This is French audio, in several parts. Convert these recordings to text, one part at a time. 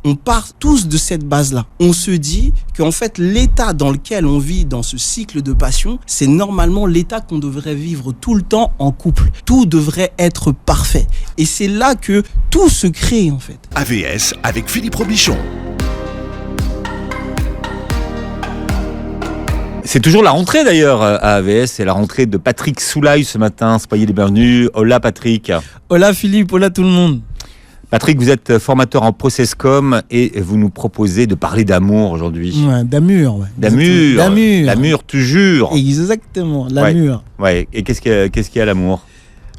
on part tous de cette base-là. On se dit qu'en fait, l'état dans lequel on vit dans ce cycle de passion, c'est normalement l'état qu'on devrait vivre tout le temps en couple. Tout devrait être parfait. Et c'est là que tout se crée, en fait. AVS avec Philippe Robichon. C'est toujours la rentrée d'ailleurs à AVS, c'est la rentrée de Patrick Soulaille ce matin. Soyez les bienvenus. Hola Patrick. Hola Philippe, hola tout le monde. Patrick, vous êtes formateur en Processcom et vous nous proposez de parler d'amour aujourd'hui. Ouais, d'amour. Ouais. D'amour, tu jures. Exactement, l'amour. Ouais. Et qu'est-ce qu'il y a l'amour ?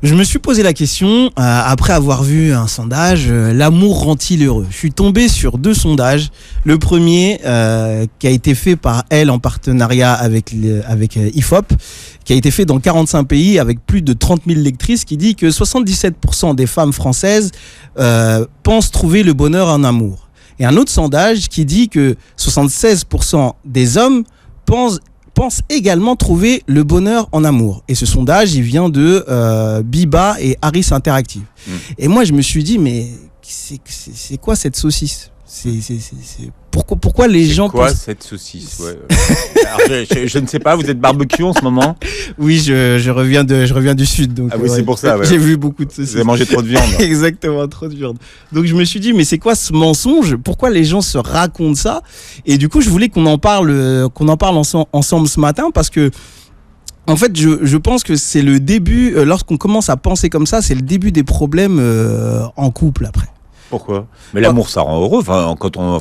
Je me suis posé la question, après avoir vu un sondage, l'amour rend-il heureux ? Je suis tombé sur 2 sondages. Le premier, qui a été fait par Elle en partenariat avec IFOP, qui a été fait dans 45 pays avec plus de 30 000 lectrices, qui dit que 77% des femmes françaises pensent trouver le bonheur en amour. Et un autre sondage qui dit que 76% des hommes pensent également trouver le bonheur en amour. Et ce sondage, il vient de Biba et Harris Interactive. Et moi, je me suis dit, mais c'est quoi cette saucisse ? Pourquoi les gens pensent... C'est quoi cette saucisse ? Alors, je ne sais pas, vous êtes barbecue en ce moment ? Oui, je reviens du sud. Donc, oui, c'est pour ça. Ouais. J'ai vu beaucoup de saucisses. Vous avez mangé trop de viande. Exactement, trop de viande. Donc je me suis dit, mais c'est quoi ce mensonge ? Pourquoi les gens se racontent ça ? Et du coup, je voulais qu'on en parle ensemble ce matin, parce que en fait, je pense que c'est le début, lorsqu'on commence à penser comme ça, c'est le début des problèmes en couple après. Pourquoi ? Mais l'amour, ça rend heureux. Quand on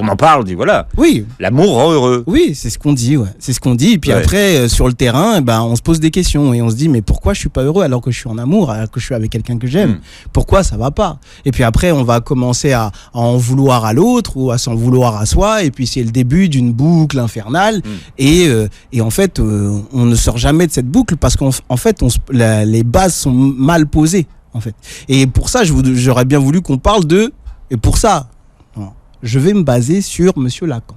en parle, on dit voilà. Oui. L'amour rend heureux. Oui, c'est ce qu'on dit. Ouais. C'est ce qu'on dit. Et puis après, sur le terrain, on se pose des questions et on se dit mais pourquoi je suis pas heureux alors que je suis en amour, alors que je suis avec quelqu'un que j'aime ? Pourquoi ça va pas ? Et puis après, on va commencer à en vouloir à l'autre ou à s'en vouloir à soi. Et puis c'est le début d'une boucle infernale. Et en fait, on ne sort jamais de cette boucle parce qu'en fait, les bases sont mal posées. En fait. Et pour ça, j'aurais bien voulu qu'on parle et pour ça, je vais me baser sur Monsieur Lacan.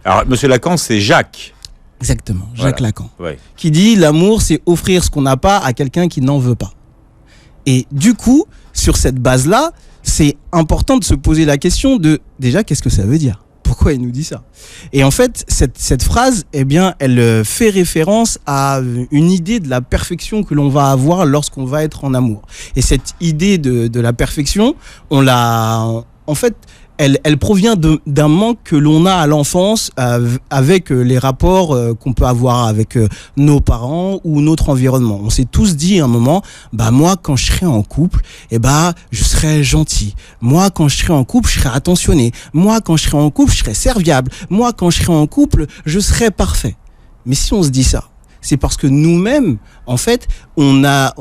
Alors, Monsieur Lacan, c'est Jacques. Exactement, Jacques Lacan. Ouais. Qui dit, l'amour, c'est offrir ce qu'on n'a pas à quelqu'un qui n'en veut pas. Et du coup, sur cette base-là, c'est important de se poser la question de, déjà, qu'est-ce que ça veut dire ? Pourquoi il nous dit ça ? Et en fait, cette phrase, elle fait référence à une idée de la perfection que l'on va avoir lorsqu'on va être en amour. Et cette idée de la perfection, elle provient d'un manque que l'on a à l'enfance avec les rapports qu'on peut avoir avec nos parents ou notre environnement. On s'est tous dit à un moment, moi quand je serai en couple, je serai gentil. Moi quand je serai en couple, je serai attentionné. Moi quand je serai en couple, je serai serviable. Moi quand je serai en couple, je serai parfait. Mais si on se dit ça, c'est parce que nous-mêmes, en fait, on a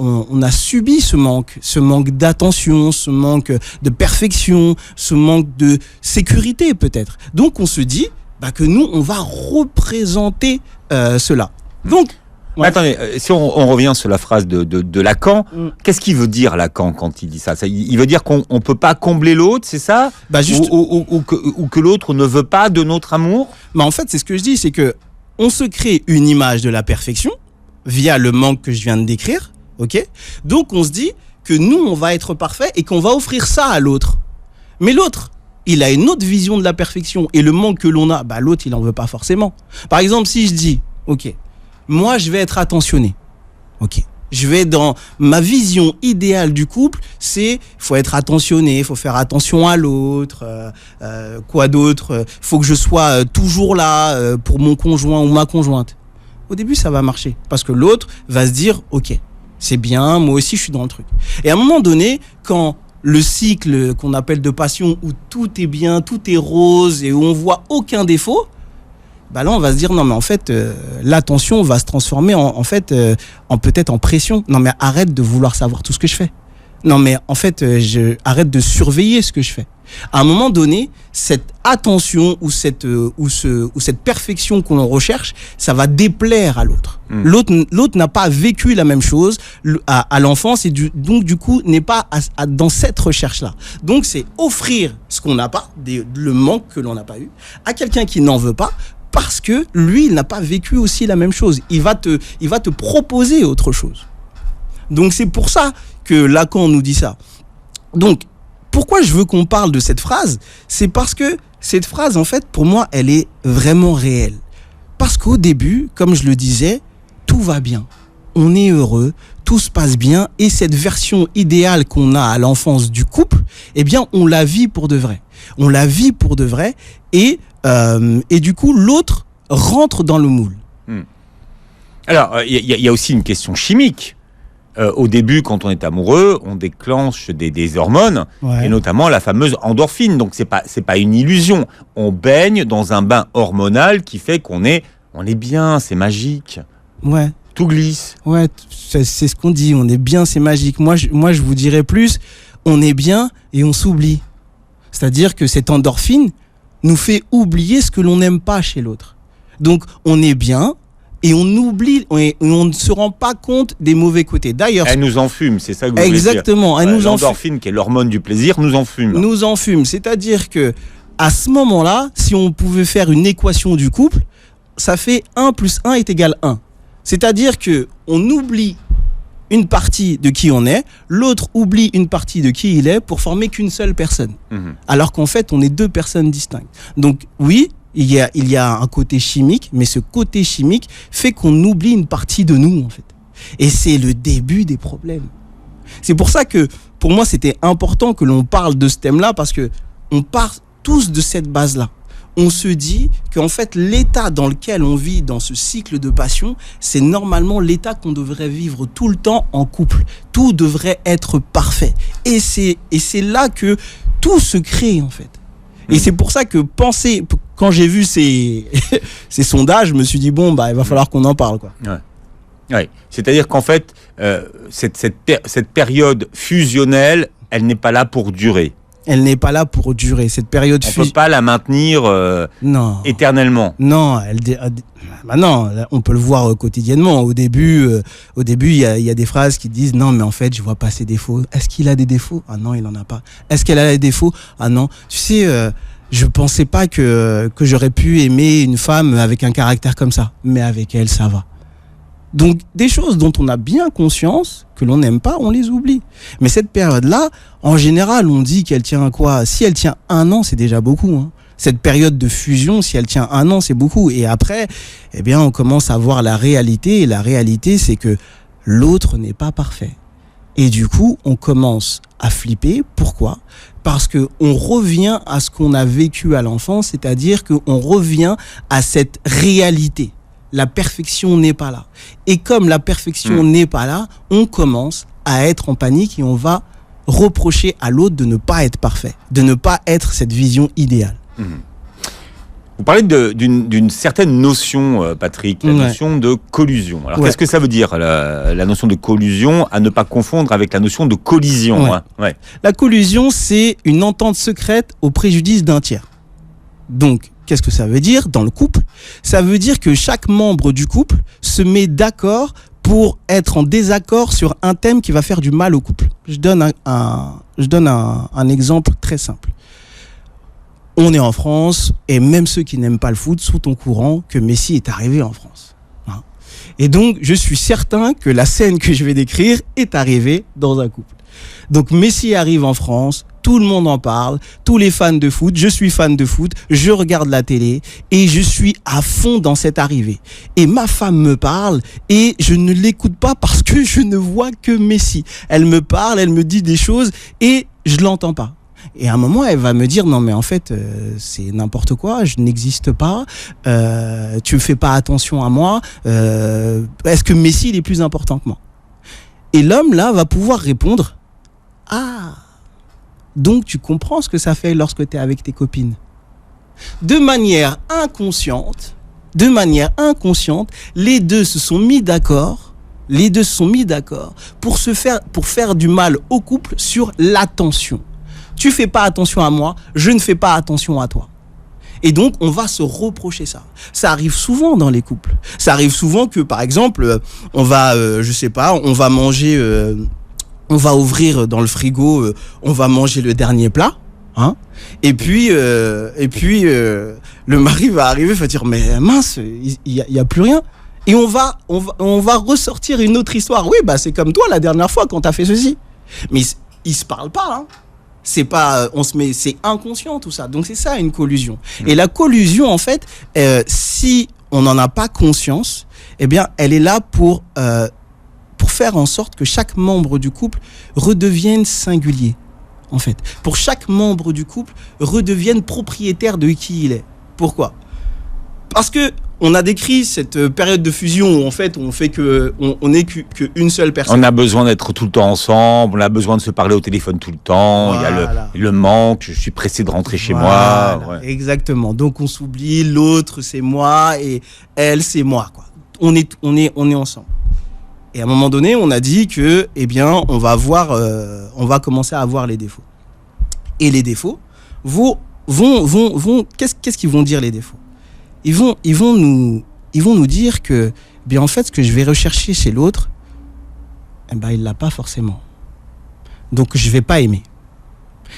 subi ce manque d'attention, ce manque de perfection, ce manque de sécurité peut-être. Donc on se dit que nous, on va représenter cela. Donc, ouais. Attendez, si on revient sur la phrase de Lacan, qu'est-ce qu'il veut dire Lacan quand il dit ça ? Il veut dire qu'on ne peut pas combler l'autre, c'est ça ? Ou que l'autre ne veut pas de notre amour ? En fait, c'est ce que je dis, c'est que on se crée une image de la perfection via le manque que je viens de décrire, ok ? Donc on se dit que nous, on va être parfait et qu'on va offrir ça à l'autre. Mais l'autre, il a une autre vision de la perfection et le manque que l'on a, l'autre, il en veut pas forcément. Par exemple, si je dis, ok, moi, je vais être attentionné, ok ? Je vais dans ma vision idéale du couple, c'est faut être attentionné, faut faire attention à l'autre, quoi d'autre, faut que je sois toujours là pour mon conjoint ou ma conjointe. Au début, ça va marcher parce que l'autre va se dire OK, c'est bien, moi aussi je suis dans le truc. Et à un moment donné, quand le cycle qu'on appelle de passion où tout est bien, tout est rose et où on voit aucun défaut, là on va se dire non mais en fait l'attention va se transformer en peut-être en pression. Non mais arrête de vouloir savoir tout ce que je fais. Non mais en fait arrête de surveiller ce que je fais. À un moment donné, cette attention ou cette perfection qu'on recherche, ça va déplaire à l'autre. L'autre n'a pas vécu la même chose à l'enfance et donc du coup n'est pas dans cette recherche-là. Donc c'est offrir ce qu'on n'a pas, le manque que l'on n'a pas eu, à quelqu'un qui n'en veut pas. Parce que lui, il n'a pas vécu aussi la même chose. Il va te proposer autre chose. Donc c'est pour ça que Lacan nous dit ça. Donc pourquoi je veux qu'on parle de cette phrase ? C'est parce que cette phrase, en fait, pour moi, elle est vraiment réelle. Parce qu'au début, comme je le disais, tout va bien. On est heureux, tout se passe bien, et cette version idéale qu'on a à l'enfance du couple, eh bien, on la vit pour de vrai. On la vit pour de vrai, et du coup, l'autre rentre dans le moule. Alors, il y a aussi une question chimique. Au début, quand on est amoureux, on déclenche des hormones, et notamment la fameuse endorphine. Donc, c'est pas une illusion. On baigne dans un bain hormonal qui fait qu'on est bien, c'est magique. Ouais. Tout glisse. Ouais, c'est ce qu'on dit. On est bien, c'est magique. Moi, je vous dirais plus, on est bien et on s'oublie. C'est-à-dire que cette endorphine nous fait oublier ce que l'on n'aime pas chez l'autre. Donc, on est bien. Et on oublie, on ne se rend pas compte des mauvais côtés. D'ailleurs, elle nous enfume, c'est ça que vous voulez dire. Exactement, elle nous enfume. L'endorphine, qui est l'hormone du plaisir, nous enfume. Nous enfume, c'est-à-dire que à ce moment-là, si on pouvait faire une équation du couple, ça fait 1 + 1 est égal 1. C'est-à-dire que on oublie une partie de qui on est, l'autre oublie une partie de qui il est pour former qu'une seule personne. Alors qu'en fait, on est 2 personnes distinctes. Donc oui, il y a un côté chimique, mais ce côté chimique fait qu'on oublie une partie de nous, en fait. Et c'est le début des problèmes. C'est pour ça que, pour moi, c'était important que l'on parle de ce thème-là, parce que on part tous de cette base-là. On se dit qu'en fait, l'état dans lequel on vit dans ce cycle de passion, c'est normalement l'état qu'on devrait vivre tout le temps en couple. Tout devrait être parfait. Et c'est là que tout se crée, en fait. Et c'est pour ça que quand j'ai vu ces sondages, je me suis dit, bon, il va falloir qu'on en parle, quoi. Ouais. C'est-à-dire qu'en fait, cette période fusionnelle, elle n'est pas là pour durer. Elle n'est pas là pour durer. Cette période on ne peut pas la maintenir éternellement. Non, on peut le voir quotidiennement. Au début, il y a des phrases qui disent non, mais en fait, je vois pas ses défauts. Est-ce qu'il a des défauts ? Ah non, il en a pas. Est-ce qu'elle a des défauts ? Ah non. Tu sais, je pensais pas que j'aurais pu aimer une femme avec un caractère comme ça, mais avec elle, ça va. Donc, des choses dont on a bien conscience, que l'on n'aime pas, on les oublie. Mais cette période-là, en général, on dit qu'elle tient à quoi ? Si elle tient 1 an, c'est déjà beaucoup, hein. Cette période de fusion, si elle tient 1 an, c'est beaucoup. Et après, eh bien, on commence à voir la réalité. Et la réalité, c'est que l'autre n'est pas parfait. Et du coup, on commence à flipper. Pourquoi ? Parce que on revient à ce qu'on a vécu à l'enfance, c'est-à-dire qu'on revient à cette réalité. La perfection n'est pas là. Et comme la perfection n'est pas là, on commence à être en panique et on va reprocher à l'autre de ne pas être parfait, de ne pas être cette vision idéale. Vous parlez d'une certaine notion, Patrick, la notion de collusion. Alors, qu'est-ce que ça veut dire, la notion de collusion, à ne pas confondre avec la notion de collision, hein ? La collusion, c'est une entente secrète au préjudice d'un tiers. Donc, qu'est-ce que ça veut dire dans le couple ? Ça veut dire que chaque membre du couple se met d'accord pour être en désaccord sur un thème qui va faire du mal au couple. Je donne un exemple très simple. On est en France, et même ceux qui n'aiment pas le foot sont au courant que Messi est arrivé en France. Et donc, je suis certain que la scène que je vais décrire est arrivée dans un couple. Donc, Messi arrive en France, tout le monde en parle, tous les fans de foot, je suis fan de foot, je regarde la télé et je suis à fond dans cette arrivée. Et ma femme me parle et je ne l'écoute pas parce que je ne vois que Messi. Elle me parle, elle me dit des choses et je l'entends pas. Et à un moment, elle va me dire, non mais en fait, c'est n'importe quoi, je n'existe pas, tu ne fais pas attention à moi, est-ce que Messi il est plus important que moi ? Et l'homme là va pouvoir répondre, ah, donc tu comprends ce que ça fait lorsque tu es avec tes copines. De manière inconsciente, les deux se sont mis d'accord pour faire du mal au couple sur l'attention. Tu fais pas attention à moi, je ne fais pas attention à toi. Et donc, on va se reprocher ça. Ça arrive souvent dans les couples. Ça arrive souvent que, par exemple, on va manger, on va ouvrir dans le frigo, on va manger le dernier plat, hein. Et puis, le mari va arriver, va dire, mais mince, il y a plus rien. Et on va ressortir une autre histoire. Oui, c'est comme toi la dernière fois quand t'as fait ceci. Mais ils se parlent pas, hein. C'est pas, c'est inconscient tout ça. Donc c'est ça une collusion. Et la collusion, en fait, si on n'en a pas conscience, eh bien, elle est là pour faire en sorte que chaque membre du couple redevienne singulier. En fait, pour chaque membre du couple redevienne propriétaire de qui il est. Pourquoi ? Parce que on a décrit cette période de fusion où en fait on n'est qu'une seule personne. On a besoin d'être tout le temps ensemble, on a besoin de se parler au téléphone tout le temps, voilà. Il y a le manque, je suis pressé de rentrer chez moi. Ouais. Exactement. Donc on s'oublie, l'autre c'est moi et elle c'est moi, quoi. On est ensemble. Et à un moment donné, on a dit que, eh bien, on va commencer à avoir les défauts. Et les défauts vont qu'est-ce qu'ils vont dire, les défauts ? Ils vont nous dire que, bien, en fait, ce que je vais rechercher chez l'autre, eh ben, il l'a pas forcément. Donc, je vais pas aimer.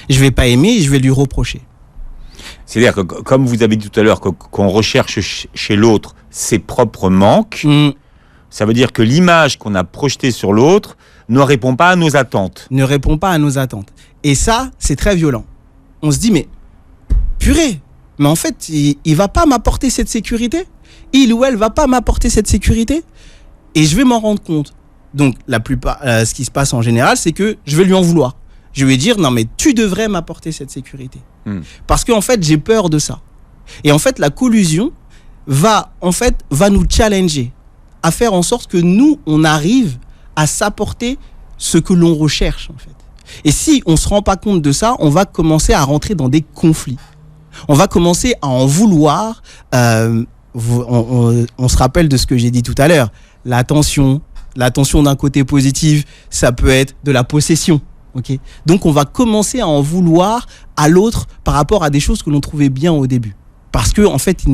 Je vais pas aimer et je vais lui reprocher. C'est-à-dire que, comme vous avez dit tout à l'heure, qu'on recherche chez l'autre ses propres manques, ça veut dire que l'image qu'on a projetée sur l'autre ne répond pas à nos attentes. Ne répond pas à nos attentes. Et ça, c'est très violent. On se dit, mais purée, mais en fait, il va pas m'apporter cette sécurité. Il ou elle va pas m'apporter cette sécurité. Et je vais m'en rendre compte. Donc, la plupart, ce qui se passe en général, c'est que je vais lui en vouloir. Je vais lui dire, non, mais tu devrais m'apporter cette sécurité. Parce qu'en fait, j'ai peur de ça. Et en fait, la collusion va nous challenger à faire en sorte que nous, on arrive à s'apporter ce que l'on recherche, en fait. Et si on se rend pas compte de ça, on va commencer à rentrer dans des conflits. On va commencer à en vouloir. On se rappelle de ce que j'ai dit tout à l'heure. L'attention d'un côté positif, ça peut être de la possession. Okay ? Donc, on va commencer à en vouloir à l'autre par rapport à des choses que l'on trouvait bien au début. Parce que en fait,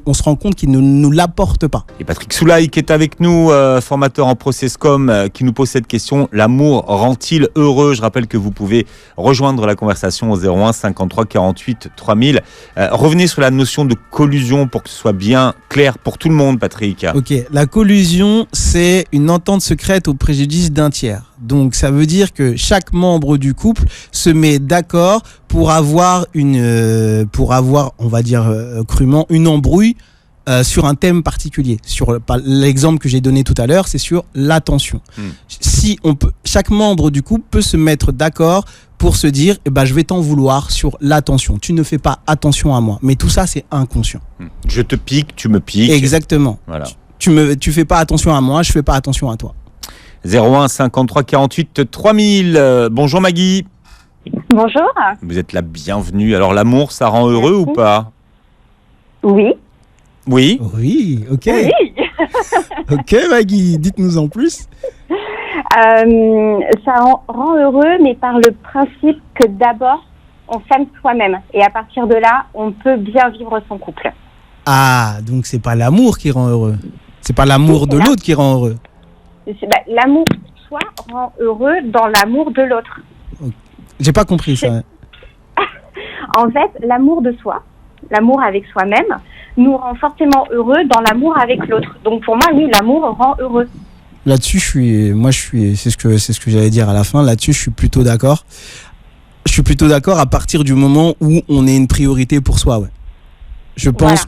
on se rend compte qu'il ne nous l'apporte pas. Et Patrick Soulaï qui est avec nous, formateur en Processcom, qui nous pose cette question. L'amour rend-il heureux ? Je rappelle que vous pouvez rejoindre la conversation au 01 53 48 3000. Revenez sur la notion de collusion pour que ce soit bien clair pour tout le monde, Patrick. Ok, la collusion, c'est une entente secrète au préjudice d'un tiers. Donc ça veut dire que chaque membre du couple se met d'accord pour avoir on va dire crûment, une embrouille sur un thème particulier. Sur l'exemple que j'ai donné tout à l'heure, c'est sur l'attention. Chaque membre du couple peut se mettre d'accord pour se dire, je vais t'en vouloir sur l'attention. Tu ne fais pas attention à moi. Mais tout ça, c'est inconscient. Je te pique, tu me piques. Exactement. Voilà. Tu fais pas attention à moi, je fais pas attention à toi. 01 53 48 3000. Bonjour Maggie. Bonjour. Vous êtes la bienvenue. Alors l'amour, ça rend heureux ou pas ? Oui. Oui. Oui, ok. Oui. Ok Maggie, dites-nous en plus. Ça rend heureux, mais par le principe que d'abord, on s'aime soi-même. Et à partir de là, on peut bien vivre son couple. Ah, donc c'est pas l'amour qui rend heureux. C'est pas l'amour de l'autre qui rend heureux. L'amour de soi rend heureux dans l'amour de l'autre. J'ai pas compris ça. En fait, l'amour de soi, l'amour avec soi-même, nous rend forcément heureux dans l'amour avec l'autre. Donc pour moi, oui, l'amour rend heureux. Là-dessus, c'est ce que j'allais dire à la fin. Là-dessus, je suis plutôt d'accord. Je suis plutôt d'accord à partir du moment où on est une priorité pour soi, ouais. Je pense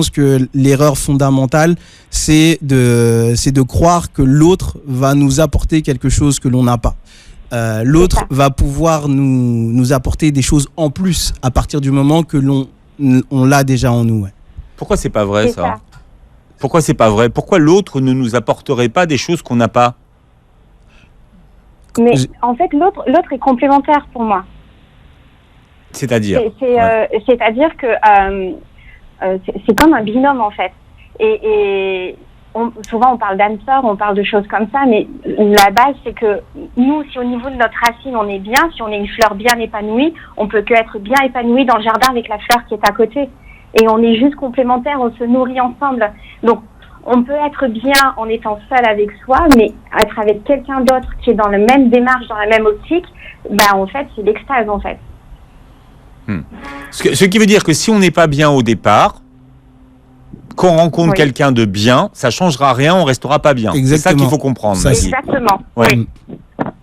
que l'erreur fondamentale, c'est de croire que l'autre va nous apporter quelque chose que l'on n'a pas. L'autre va pouvoir nous apporter des choses en plus à partir du moment que on l'a déjà en nous. Ouais. Pourquoi c'est pas vrai ça ? Pourquoi c'est pas vrai ? Pourquoi l'autre ne nous apporterait pas des choses qu'on n'a pas ? Mais en fait, l'autre est complémentaire pour moi. C'est-à-dire C'est-à-dire que c'est comme un binôme en fait. Et souvent on parle d'âme sœur, on parle de choses comme ça, mais la base c'est que nous, si au niveau de notre racine on est bien, si on est une fleur bien épanouie, on peut que être bien épanoui dans le jardin avec la fleur qui est à côté. Et on est juste complémentaires, on se nourrit ensemble. Donc on peut être bien en étant seul avec soi, mais être avec quelqu'un d'autre qui est dans la même démarche, dans la même optique, en fait c'est l'extase en fait. Ce qui veut dire que si on n'est pas bien au départ, qu'on rencontre quelqu'un de bien, ça changera rien, on restera pas bien. Exactement. C'est ça qu'il faut comprendre. Exactement. Ouais.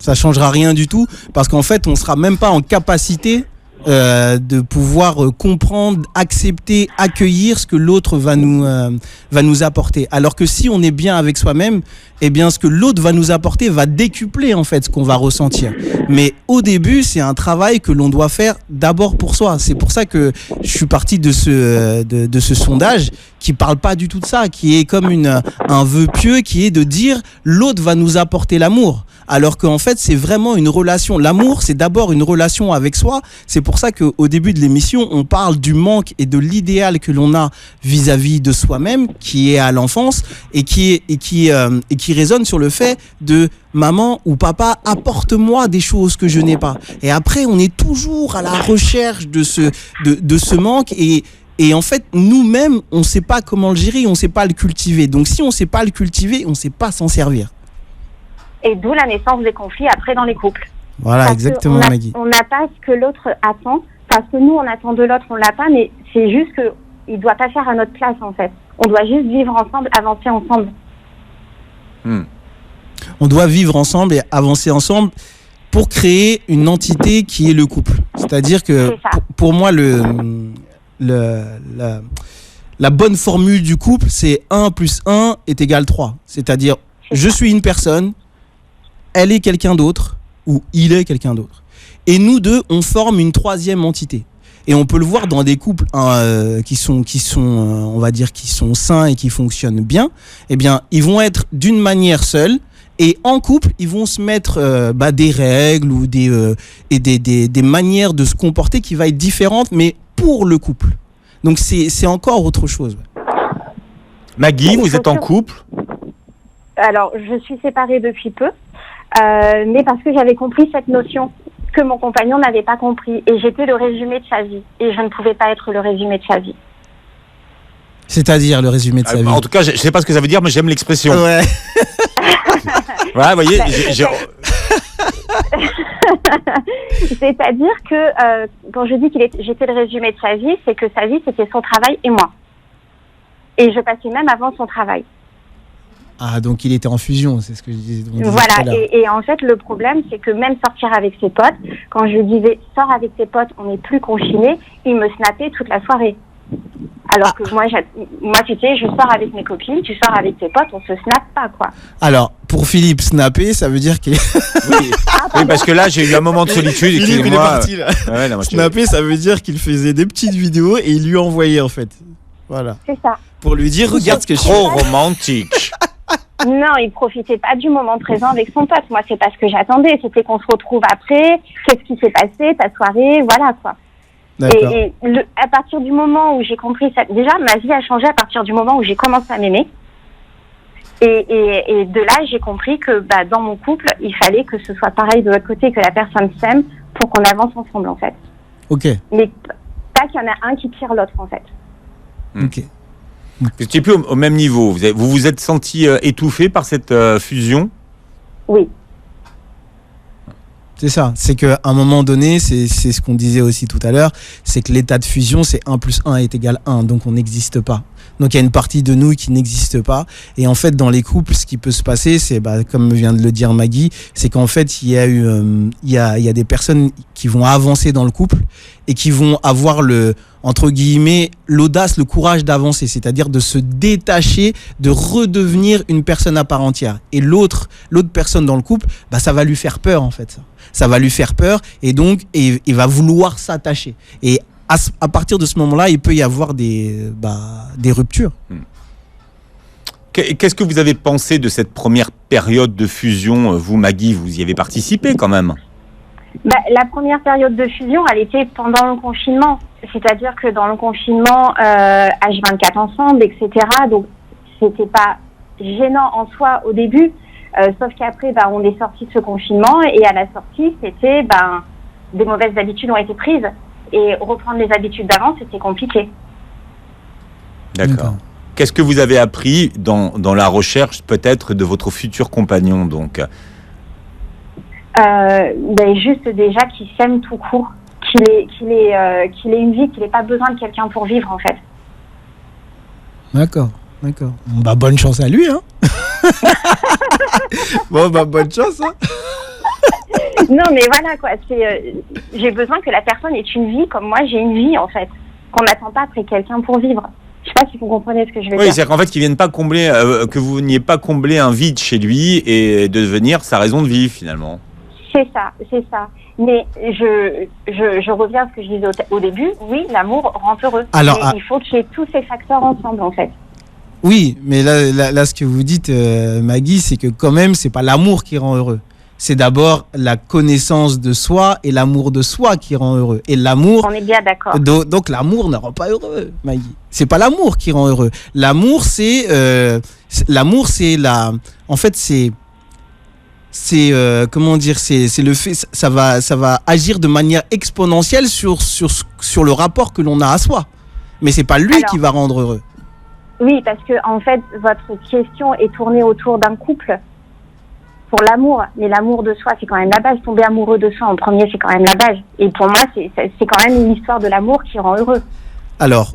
Ça changera rien du tout parce qu'en fait, on sera même pas en capacité de pouvoir comprendre, accepter, accueillir ce que l'autre va nous apporter. Alors que si on est bien avec soi-même, eh bien ce que l'autre va nous apporter va décupler en fait ce qu'on va ressentir. Mais au début, c'est un travail que l'on doit faire d'abord pour soi. C'est pour ça que je suis parti de ce sondage qui parle pas du tout de ça, qui est comme un vœu pieux, qui est de dire l'autre va nous apporter l'amour. Alors qu'en fait, c'est vraiment une relation. L'amour, c'est d'abord une relation avec soi. C'est pour ça qu'au début de l'émission, on parle du manque et de l'idéal que l'on a vis-à-vis de soi-même, qui est à l'enfance et qui résonne sur le fait de maman ou papa, apporte-moi des choses que je n'ai pas. Et après, on est toujours à la recherche de ce manque et en fait, nous-mêmes, on ne sait pas comment le gérer, on ne sait pas le cultiver. Donc, si on ne sait pas le cultiver, on ne sait pas s'en servir. Et d'où la naissance des conflits après dans les couples. Voilà, parce exactement, Maggie. On n'a pas ce que l'autre attend, parce que nous, on attend de l'autre, on l'a pas, mais c'est juste qu'il ne doit pas faire à notre place, en fait. On doit juste vivre ensemble, avancer ensemble. On doit vivre ensemble et avancer ensemble pour créer une entité qui est le couple. C'est-à-dire que, pour moi, la bonne formule du couple, c'est 1 + 1 est égal 3. C'est-à-dire, je suis une personne, elle est quelqu'un d'autre, ou il est quelqu'un d'autre. Et nous deux, on forme une troisième entité. Et on peut le voir dans des couples qui sont on va dire, qui sont sains et qui fonctionnent bien. Eh bien, ils vont être d'une manière seule. Et en couple, ils vont se mettre des règles ou des manières de se comporter qui va être différentes, mais pour le couple. Donc, c'est encore autre chose. Maggie, vous êtes en couple ? Alors, je suis séparée depuis peu. Mais parce que j'avais compris cette notion que mon compagnon n'avait pas compris. Et j'étais le résumé de sa vie. Et je ne pouvais pas être le résumé de sa vie. C'est-à-dire le résumé de sa vie. En tout cas, je ne sais pas ce que ça veut dire, mais j'aime l'expression. Ouais. Ouais, vous voyez, C'est-à-dire que quand je dis j'étais le résumé de sa vie, c'est que sa vie, c'était son travail et moi. Et je passais même avant son travail. Ah, donc il était en fusion, c'est ce que je disais. Voilà, et en fait, le problème, c'est que même sortir avec ses potes, quand je lui disais « sors avec tes potes, on n'est plus confinés », il me snappait toute la soirée. Alors que moi, c'était « je sors avec mes copines, tu sors avec tes potes, on se snappe pas, quoi ». Alors, pour Philippe, snapper, ça veut dire qu'il... Oui, parce que là, j'ai eu un moment de solitude. Philippe, il est parti, là. Ouais, non, snapper, ça veut dire qu'il faisait des petites vidéos et il lui envoyait, en fait. Voilà. C'est ça. Pour lui dire « regarde ce que je fais ». Trop romantique. Non, il profitait pas du moment présent avec son pote. Moi, c'est pas ce que j'attendais. C'était qu'on se retrouve après. Qu'est-ce qui s'est passé, ta soirée, voilà quoi. Et à partir du moment où j'ai compris ça, déjà ma vie a changé à partir du moment où j'ai commencé à m'aimer. Et de là, j'ai compris que dans mon couple, il fallait que ce soit pareil de l'autre côté, que la personne s'aime pour qu'on avance ensemble en fait. Ok. Mais pas qu'il y en a un qui tire l'autre en fait. Ok. Vous n'étiez plus au même niveau. Vous vous êtes senti étouffé par cette fusion ? Oui. C'est ça. C'est qu'à un moment donné, c'est ce qu'on disait aussi tout à l'heure, c'est que l'état de fusion, c'est 1 + 1 est égal 1. Donc on n'existe pas. Donc il y a une partie de nous qui n'existe pas. Et en fait, dans les couples, ce qui peut se passer, c'est, comme vient de le dire Maggie, c'est qu'en fait, il y a des personnes qui vont avancer dans le couple et qui vont avoir entre guillemets, l'audace, le courage d'avancer, c'est-à-dire de se détacher, de redevenir une personne à part entière. Et l'autre personne dans le couple, ça va lui faire peur en fait. Ça va lui faire peur et donc il va vouloir s'attacher. Et à partir de ce moment-là, il peut y avoir des ruptures. Qu'est-ce que vous avez pensé de cette première période de fusion ? Vous, Maggie, vous y avez participé quand même ? La première période de fusion, elle était pendant le confinement. C'est-à-dire que dans le confinement, H24 ensemble, etc. Donc, c'était pas gênant en soi au début. Sauf qu'après, on est sorti de ce confinement. Et à la sortie, c'était, des mauvaises habitudes ont été prises. Et reprendre les habitudes d'avant, c'était compliqué. D'accord. Qu'est-ce que vous avez appris dans la recherche, peut-être, de votre futur compagnon, donc ? Juste déjà qu'il s'aime tout court, qu'il ait une vie, qu'il n'ait pas besoin de quelqu'un pour vivre en fait. D'accord. Bonne chance à lui, hein. Bonne chance, hein. Non, mais voilà, quoi. J'ai besoin que la personne ait une vie comme moi, j'ai une vie, en fait. Qu'on n'attend pas après quelqu'un pour vivre. Je sais pas si vous comprenez ce que je veux dire. Oui, c'est-à-dire qu'en fait, qu'ils viennent pas combler, que vous veniez pas combler un vide chez lui et devenir sa raison de vivre, finalement. C'est ça. Mais je reviens à ce que je disais au début. Oui, l'amour rend heureux. Alors, mais il faut qu'il y ait tous ces facteurs ensemble, en fait. Oui, mais là, ce que vous dites, Maggie, c'est que quand même, c'est pas l'amour qui rend heureux. C'est d'abord la connaissance de soi et l'amour de soi qui rend heureux. Et l'amour. On est bien d'accord. Donc l'amour ne rend pas heureux, Maggie. C'est pas l'amour qui rend heureux. L'amour, c'est en fait, comment dire, c'est le fait, ça va agir de manière exponentielle sur le rapport que l'on a à soi. Mais c'est pas lui qui va rendre heureux. Oui, parce que en fait, votre question est tournée autour d'un couple pour l'amour, mais l'amour de soi, c'est quand même la base. Tomber amoureux de soi en premier, c'est quand même la base. Et pour moi, c'est quand même une histoire de l'amour qui rend heureux. Alors,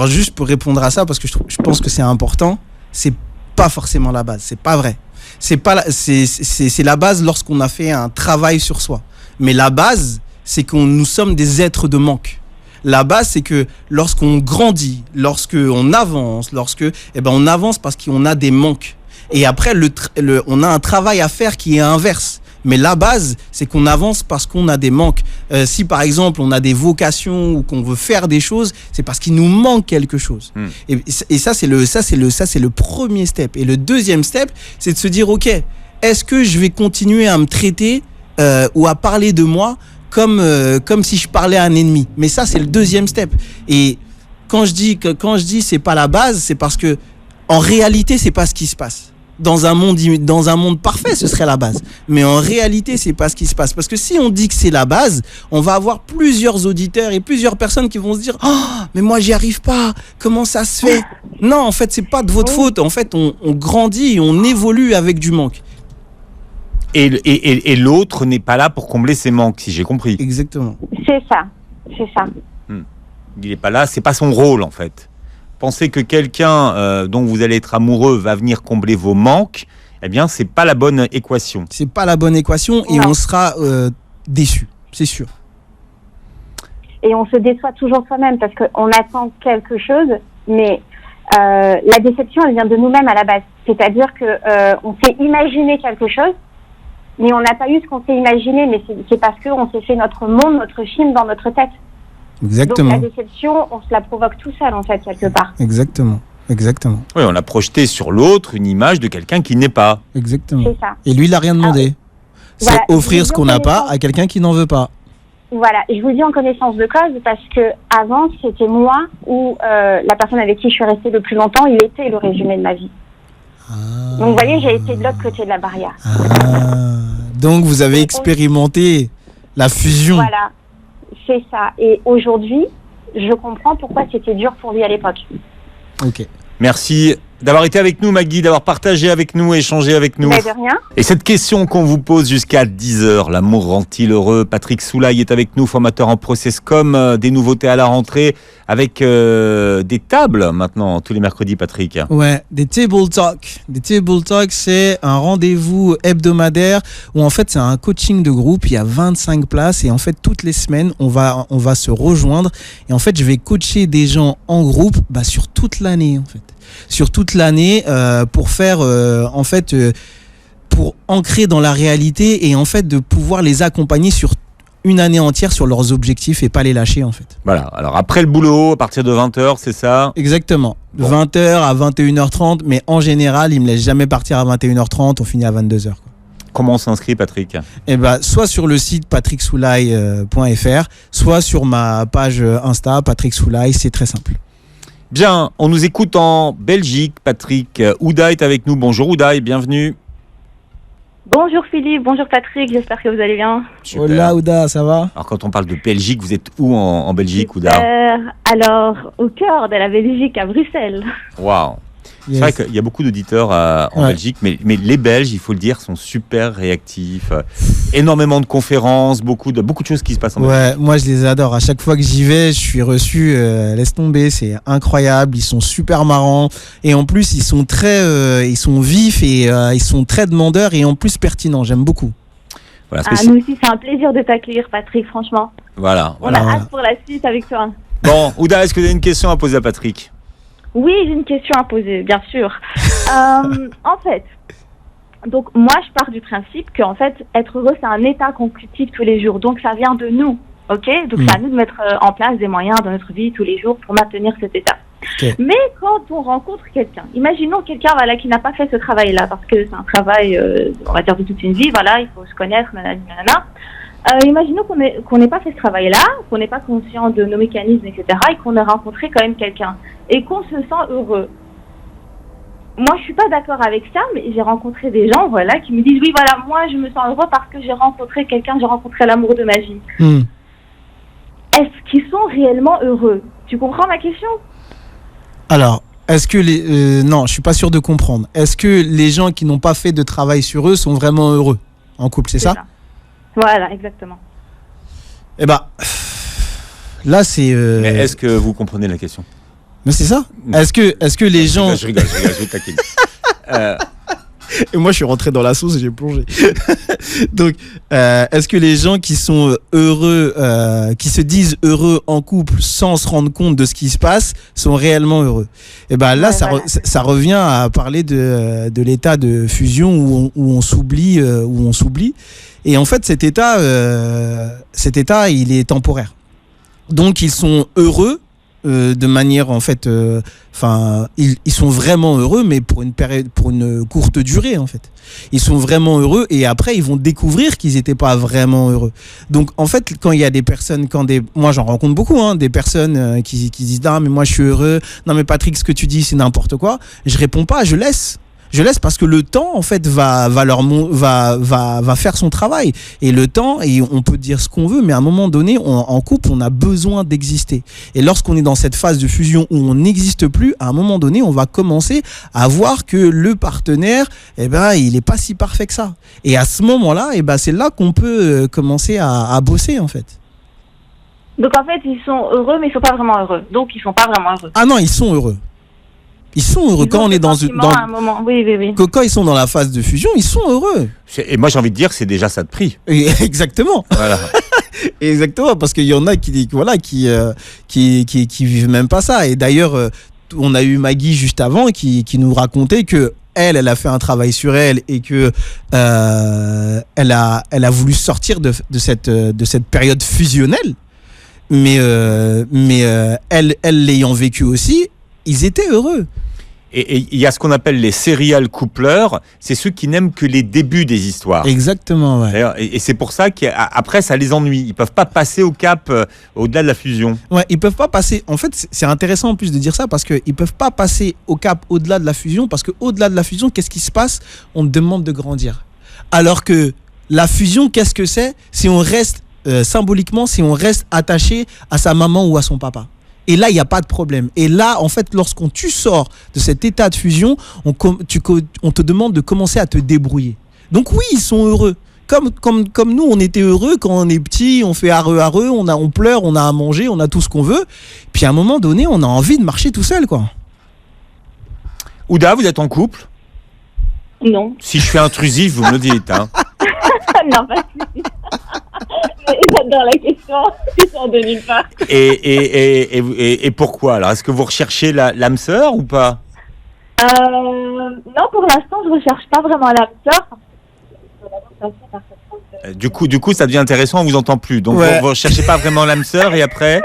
juste pour répondre à ça, parce que je pense que c'est important, c'est pas forcément la base. C'est pas vrai. C'est la base lorsqu'on a fait un travail sur soi. Mais la base, c'est que nous sommes des êtres de manque. La base, c'est que lorsqu'on grandit, lorsqu'on avance, on avance parce qu'on a des manques. Et après, on a un travail à faire qui est inverse. Mais la base, c'est qu'on avance parce qu'on a des manques. Si par exemple, on a des vocations ou qu'on veut faire des choses, c'est parce qu'il nous manque quelque chose. Et ça, c'est le premier step. Et le deuxième step, c'est de se dire, ok, est-ce que je vais continuer à me traiter ou à parler de moi comme si je parlais à un ennemi? Mais ça, c'est le deuxième step. Et quand je dis c'est pas la base, c'est parce que en réalité, c'est pas ce qui se passe. Dans un monde parfait, ce serait la base. Mais en réalité, c'est pas ce qui se passe. Parce que si on dit que c'est la base, on va avoir plusieurs auditeurs et plusieurs personnes qui vont se dire « Oh, mais moi, j'y arrive pas. Comment ça se fait ?» Non, en fait, c'est pas de votre faute. En fait, on grandit et on évolue avec du manque. Et l'autre n'est pas là pour combler ses manques, si j'ai compris. Exactement. C'est ça. Il n'est pas là, c'est pas son rôle, en fait. Pensez que quelqu'un dont vous allez être amoureux va venir combler vos manques, eh bien, c'est pas la bonne équation. C'est pas la bonne équation et on sera déçu, c'est sûr. Et on se déçoit toujours soi-même parce qu'on attend quelque chose, mais la déception, elle vient de nous-mêmes à la base. C'est-à-dire que on s'est imaginé quelque chose, mais on n'a pas eu ce qu'on s'est imaginé, mais c'est parce qu'on s'est fait notre monde, notre film dans notre tête. Exactement. Donc la déception, on se la provoque tout seul en fait quelque part. Exactement. Oui, on a projeté sur l'autre une image de quelqu'un qui n'est pas. Exactement. C'est ça. Et lui, il n'a rien demandé. Voilà, c'est offrir ce qu'on n'a pas à quelqu'un qui n'en veut pas. Voilà, je vous le dis en connaissance de cause parce que avant c'était moi ou la personne avec qui je suis restée le plus longtemps, il était le résumé de ma vie. Donc vous voyez, j'ai été de l'autre côté de la barrière. Donc vous avez expérimenté la fusion. Voilà. C'est ça. Et aujourd'hui, je comprends pourquoi c'était dur pour lui à l'époque. Ok. Merci d'avoir été avec nous, Maggie, d'avoir partagé avec nous, échangé avec nous. Mais de rien. Et cette question qu'on vous pose jusqu'à 10h, l'amour rend-il heureux? Patrick Soulaille est avec nous, formateur en Processcom, des nouveautés à la rentrée, avec des tables maintenant, tous les mercredis, Patrick. Ouais, des Table Talk. Des Table Talk, c'est un rendez-vous hebdomadaire où en fait c'est un coaching de groupe, il y a 25 places et en fait toutes les semaines on va se rejoindre et en fait je vais coacher des gens en groupe sur toute l'année en fait. Sur toute l'année pour faire pour ancrer dans la réalité et en fait de pouvoir les accompagner sur une année entière sur leurs objectifs et pas les lâcher en fait. Voilà, alors après le boulot, à partir de 20h, c'est ça? Exactement, bon. 20h à 21h30, mais en général, ils me laissent jamais partir à 21h30, on finit à 22h. Comment on s'inscrit, Patrick? Soit sur le site patricksoulaille.fr, soit sur ma page Insta, Patrick Soulaille, c'est très simple. Bien, on nous écoute en Belgique, Patrick. Ouda est avec nous. Bonjour Ouda, bienvenue. Bonjour Philippe, bonjour Patrick, j'espère que vous allez bien. Super. Hola Ouda, ça va? Alors quand on parle de Belgique, vous êtes où en Belgique, Ouda? Alors, au cœur de la Belgique, à Bruxelles. Waouh. C'est vrai qu'il y a beaucoup d'auditeurs en Belgique, mais les Belges, il faut le dire, sont super réactifs. Énormément de conférences, beaucoup de choses qui se passent en Belgique. Ouais, moi je les adore. À chaque fois que j'y vais, je suis reçu, laisse tomber, c'est incroyable. Ils sont super marrants et en plus ils sont vifs et ils sont très demandeurs et en plus pertinents. J'aime beaucoup. Voilà, nous aussi, c'est un plaisir de t'accueillir, Patrick, franchement. Voilà. On a hâte pour la suite avec toi. Bon, Ouda, est-ce que vous avez une question à poser à Patrick? Oui, j'ai une question à poser, bien sûr. En fait, donc moi, je pars du principe qu'en fait, être heureux, c'est un état qu'on cultive tous les jours. Donc, ça vient de nous, ok? Donc, c'est à nous de mettre en place des moyens dans notre vie tous les jours pour maintenir cet état. Okay. Mais quand on rencontre quelqu'un, imaginons quelqu'un qui n'a pas fait ce travail-là, parce que c'est un travail, on va dire, de toute une vie, voilà, il faut se connaître, nanana. Imaginons qu'on n'ait pas fait ce travail-là, qu'on n'est pas conscient de nos mécanismes, etc., et qu'on ait rencontré quand même quelqu'un, et qu'on se sent heureux. Moi, je suis pas d'accord avec ça, mais j'ai rencontré des gens, voilà, qui me disent, oui, voilà, moi, je me sens heureux parce que j'ai rencontré quelqu'un, j'ai rencontré l'amour de ma vie. Est-ce qu'ils sont réellement heureux? Tu comprends ma question? Alors, est-ce que non, je suis pas sûr de comprendre. Est-ce que les gens qui n'ont pas fait de travail sur eux sont vraiment heureux en couple, c'est ça? Voilà, exactement. Eh ben, là, c'est... Mais est-ce que vous comprenez la question? Mais c'est ça. Est-ce que les gens... Je rigole, je taquine. Et moi, je suis rentré dans la sauce et j'ai plongé. Donc, est-ce que les gens qui sont heureux, qui se disent heureux en couple sans se rendre compte de ce qui se passe, sont réellement heureux? Et ben là, ça revient à parler de l'état de fusion où on s'oublie, Et en fait, cet état, il est temporaire. Donc, ils sont heureux. De manière en fait, ils sont vraiment heureux, mais pour une période, pour une courte durée en fait. Ils sont vraiment heureux et après ils vont découvrir qu'ils n'étaient pas vraiment heureux. Donc en fait, quand il y a des personnes, moi j'en rencontre beaucoup, des personnes qui disent ah mais moi je suis heureux, non mais Patrick ce que tu dis c'est n'importe quoi. Je réponds pas, je laisse parce que le temps en fait va faire son travail, et le temps, et on peut dire ce qu'on veut, mais à un moment donné en couple on a besoin d'exister, et lorsqu'on est dans cette phase de fusion où on n'existe plus, à un moment donné on va commencer à voir que le partenaire il est pas si parfait que ça, et à ce moment-là c'est là qu'on peut commencer à bosser en fait. Donc en fait ils sont heureux mais ils sont pas vraiment heureux, donc ils sont pas vraiment heureux. Ah non, ils sont heureux. Ils sont heureux quand on est un moment. Oui. Quand ils sont dans la phase de fusion, ils sont heureux. Et moi j'ai envie de dire c'est déjà ça de prix. Exactement. Voilà. Exactement, parce qu'il y en a qui vivent même pas ça. Et d'ailleurs, on a eu Maggie juste avant qui nous racontait que elle a fait un travail sur elle, et que elle a voulu sortir de cette période fusionnelle. Mais elle l'ayant vécu aussi, ils étaient heureux. Et il y a ce qu'on appelle les serial coupleurs, c'est ceux qui n'aiment que les débuts des histoires. Exactement, ouais. Et c'est pour ça qu'après ça les ennuie. Ils peuvent pas passer au cap au-delà de la fusion. Ouais, ils peuvent pas passer. En fait, c'est intéressant en plus de dire ça, parce qu'ils peuvent pas passer au cap au-delà de la fusion, parce que au-delà de la fusion, qu'est-ce qui se passe? On demande de grandir. Alors que la fusion, qu'est-ce que c'est? Si on reste symboliquement, si on reste attaché à sa maman ou à son papa. Et là, il n'y a pas de problème. Et là, en fait, lorsqu'on tu sors de cet état de fusion, on te demande de commencer à te débrouiller. Donc oui, ils sont heureux. Comme nous, on était heureux quand on est petit, on fait areux, on pleure, on a à manger, on a tout ce qu'on veut. Puis à un moment donné, on a envie de marcher tout seul, quoi. Ouda, vous êtes en couple? Non. Si je suis intrusif, vous me le dites. Non, pas si. J'adore la question, ils sont de nulle part. Et pourquoi alors? Est-ce que vous recherchez l'âme sœur ou pas? Non, pour l'instant, je recherche pas vraiment l'âme sœur. Du coup, ça devient intéressant, on vous entend plus. Donc vous recherchez pas vraiment l'âme sœur, et après?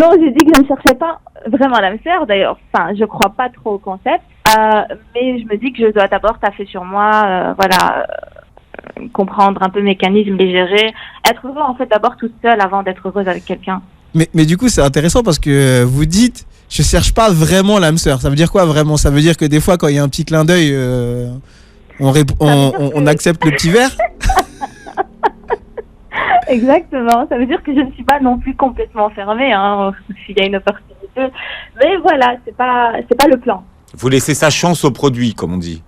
Non, j'ai dit que je ne cherchais pas vraiment l'âme sœur. D'ailleurs, je crois pas trop au concept. Mais je me dis que je dois d'abord taffer sur moi, comprendre un peu le mécanisme, les gérer, être heureux en fait d'abord toute seule avant d'être heureuse avec quelqu'un. Mais du coup c'est intéressant parce que vous dites je cherche pas vraiment l'âme sœur. Ça veut dire quoi vraiment? Ça veut dire que des fois quand il y a un petit clin d'œil on accepte le petit verre. Exactement, ça veut dire que je ne suis pas non plus complètement fermée s'il y a une opportunité. Mais voilà, c'est pas le plan. Vous laissez sa chance au produit, comme on dit.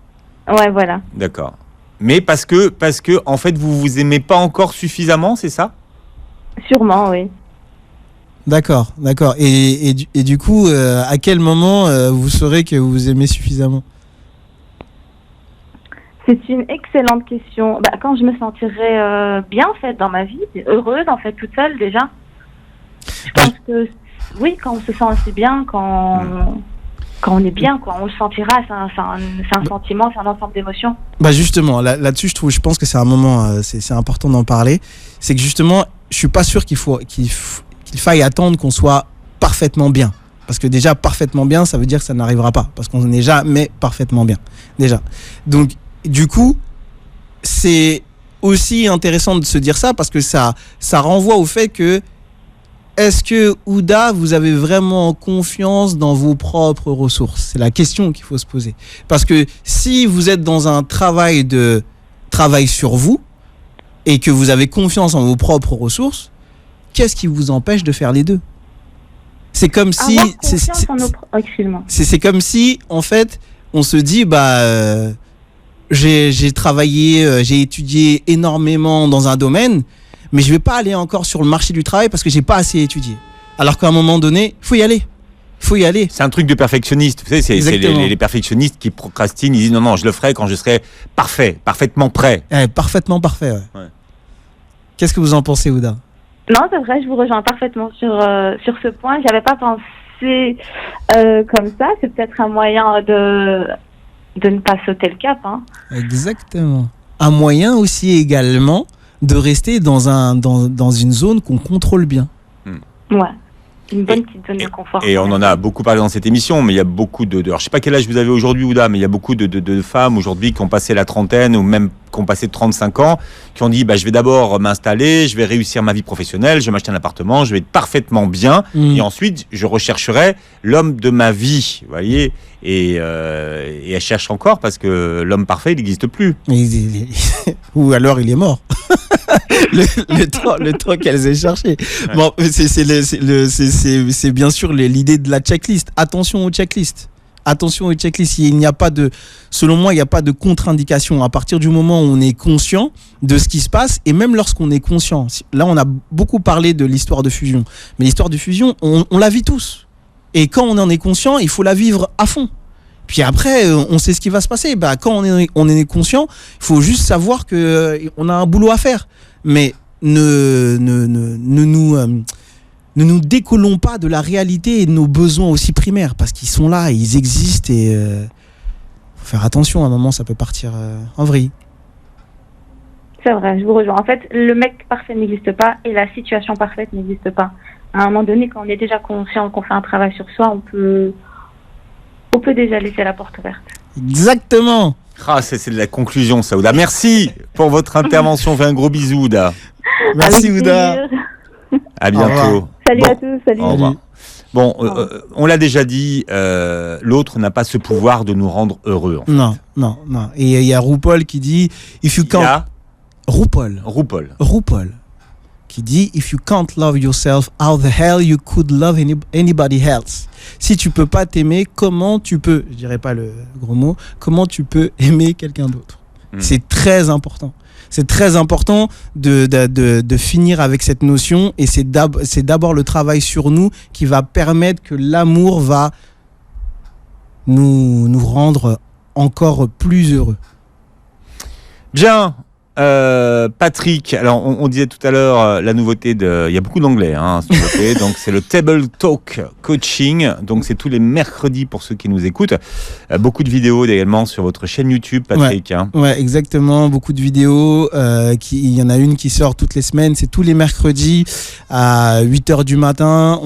Ouais, voilà. D'accord. Mais parce que en fait vous aimez pas encore suffisamment, c'est ça? Sûrement, oui. D'accord. Et du coup, à quel moment vous saurez que vous aimez suffisamment? C'est une excellente question. Quand je me sentirais bien, en fait, dans ma vie, heureuse, en fait, toute seule, déjà. Je pense que, oui, quand on se sent assez bien, quand on est bien, quoi, on le sentira, c'est un sentiment, c'est un ensemble d'émotions. Justement, là-dessus, je pense que c'est un moment, c'est important d'en parler. C'est que justement, je suis pas sûr qu'il faille attendre qu'on soit parfaitement bien. Parce que déjà, parfaitement bien, ça veut dire que ça n'arrivera pas. Parce qu'on n'est jamais parfaitement bien. Déjà. Donc, du coup, c'est aussi intéressant de se dire ça parce que ça renvoie au fait que est-ce que, Ouda, vous avez vraiment confiance dans vos propres ressources ? C'est la question qu'il faut se poser. Parce que si vous êtes dans un travail sur vous et que vous avez confiance en vos propres ressources, qu'est-ce qui vous empêche de faire les deux ? C'est comme si c'est comme si en fait on se dit j'ai travaillé, j'ai étudié énormément dans un domaine, mais je vais pas aller encore sur le marché du travail parce que j'ai pas assez étudié. Alors qu'à un moment donné, faut y aller. C'est un truc de perfectionniste. Vous savez, c'est les perfectionnistes qui procrastinent. Ils disent non, je le ferai quand je serai parfaitement prêt. Parfaitement parfait. Ouais. Qu'est-ce que vous en pensez, Ouda ? Non, c'est vrai, je vous rejoins parfaitement sur ce point. J'avais pas pensé comme ça. C'est peut-être un moyen de ne pas sauter le cap. Hein. Exactement. Un moyen aussi également de rester dans une zone qu'on contrôle bien. Ouais. Une bonne petite zone de confort. Et on en a beaucoup parlé dans cette émission, mais il y a beaucoup alors, je sais pas quel âge vous avez aujourd'hui, Ouda, mais il y a beaucoup de femmes aujourd'hui qui ont passé la trentaine ou même qui ont passé 35 ans, qui ont dit je vais d'abord m'installer, je vais réussir ma vie professionnelle, je vais m'acheter un appartement, je vais être parfaitement bien, et ensuite je rechercherai l'homme de ma vie, vous voyez, et elle cherche encore parce que l'homme parfait, il n'existe plus. Ou alors il est mort. le temps qu'elles aient cherché. Ouais. Bon, c'est bien sûr l'idée de la checklist. Attention aux checklists. Selon moi, il n'y a pas de contre-indication. À partir du moment où on est conscient de ce qui se passe, et même lorsqu'on est conscient. Là, on a beaucoup parlé de l'histoire de fusion. Mais l'histoire de fusion, on la vit tous. Et quand on en est conscient, il faut la vivre à fond. Puis après, on sait ce qui va se passer. Quand on est conscient, il faut juste savoir qu'on a un boulot à faire. Mais ne nous décollons pas de la réalité et de nos besoins aussi primaires, parce qu'ils sont là, ils existent, et faut faire attention, à un moment ça peut partir en vrille. C'est vrai, je vous rejoins. En fait, le mec parfait n'existe pas et la situation parfaite n'existe pas. À un moment donné, quand on est déjà conscient qu'on fait un travail sur soi, on peut déjà laisser la porte ouverte. Exactement. C'est de la conclusion, ça, Ouda. Merci pour votre intervention. Fais un gros bisou, Ouda. Merci, Ouda. À bientôt. Salut à tous. Salut. Au revoir. Bon, on l'a déjà dit, l'autre n'a pas ce pouvoir de nous rendre heureux. En fait. Non. Et il y a RuPaul qui dit if you can't. RuPaul qui dit if you can't love yourself, how the hell you could love anybody else? Si tu peux pas t'aimer, comment tu peux, je dirais pas le gros mot, comment tu peux aimer quelqu'un d'autre? C'est très important. C'est très important de finir avec cette notion, et c'est d'abord le travail sur nous qui va permettre que l'amour va nous rendre encore plus heureux. Bien. Patrick, alors on disait tout à l'heure la nouveauté il y a beaucoup d'anglais donc c'est le Table Talk Coaching, donc c'est tous les mercredis pour ceux qui nous écoutent, beaucoup de vidéos également sur votre chaîne YouTube, Patrick. Ouais, exactement, beaucoup de vidéos, il y en a une qui sort toutes les semaines, c'est tous les mercredis à 8h du matin,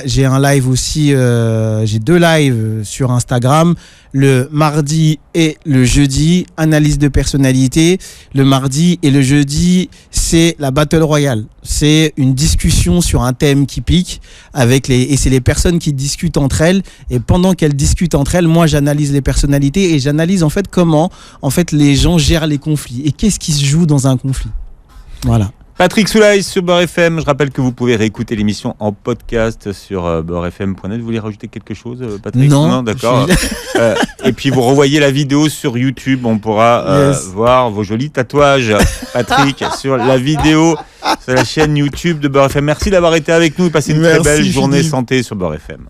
j'ai un live aussi, j'ai 2 lives sur Instagram, le mardi et le jeudi, analyse de personnalité. Le mardi et le jeudi, c'est la Battle Royale. C'est une discussion sur un thème qui pique et c'est les personnes qui discutent entre elles. Et pendant qu'elles discutent entre elles, moi, j'analyse les personnalités et j'analyse en fait comment les gens gèrent les conflits et qu'est-ce qui se joue dans un conflit. Voilà. Patrick Soulaïs sur Beurre FM. Je rappelle que vous pouvez réécouter l'émission en podcast sur beurrefm.net. Vous voulez rajouter quelque chose, Patrick? Non, d'accord. Et puis vous revoyez la vidéo sur YouTube. On pourra voir vos jolis tatouages, Patrick, sur la vidéo sur la chaîne YouTube de Beurre FM. Merci d'avoir été avec nous et passez une très belle journée santé sur Beurre FM.